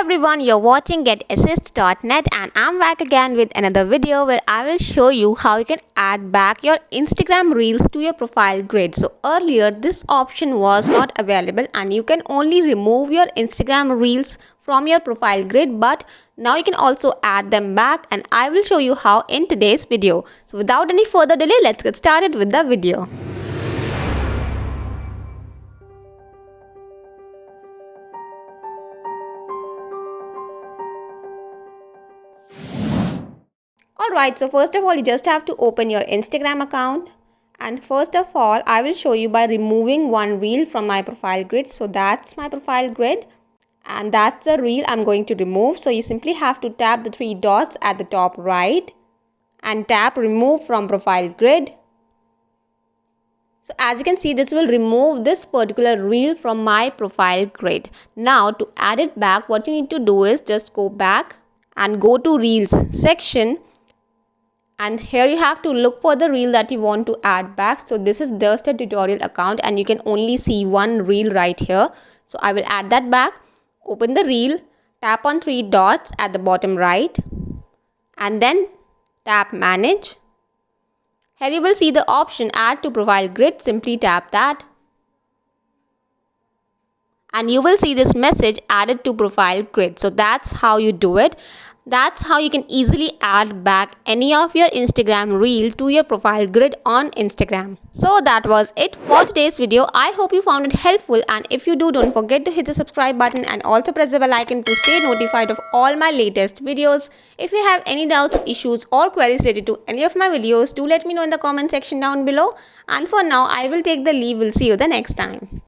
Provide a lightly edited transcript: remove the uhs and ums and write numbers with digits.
everyone, you're watching GetAssist.net and I'm back again with another video where I will show you how you can add back your Instagram Reels to your profile grid. So earlier this option was not available and you can only remove your Instagram Reels from your profile grid, but now you can also add them back and I will show you how in today's video. So without any further delay, let's get started with the video. Alright, so first of all, you just have to open your Instagram account. And first of all, I will show you by removing one reel from my profile grid. So that's my profile grid. And that's the reel I'm going to remove. So you simply have to tap the three dots at the top right. And tap remove from profile grid. So as you can see, this will remove this particular reel from my profile grid. Now to add it back, what you need to do is just go back and go to Reels section. And here you have to look for the reel that you want to add back. So this is just a tutorial account and you can only see one reel right here. So I will add that back. Open the reel, tap on three dots at the bottom right and then tap manage. Here you will see the option add to profile grid. Simply tap that. And you will see this message added to profile grid. So that's how you do it. That's how you can easily add back any of your Instagram reel to your profile grid on Instagram. So that was it for today's video. I hope you found it helpful, and if you do, don't forget to hit the subscribe button and also press the bell icon to stay notified of all my latest videos. If you have any doubts, issues or queries related to any of my videos, do let me know in the comment section down below. And for now, I will take the leave. We'll see you the next time.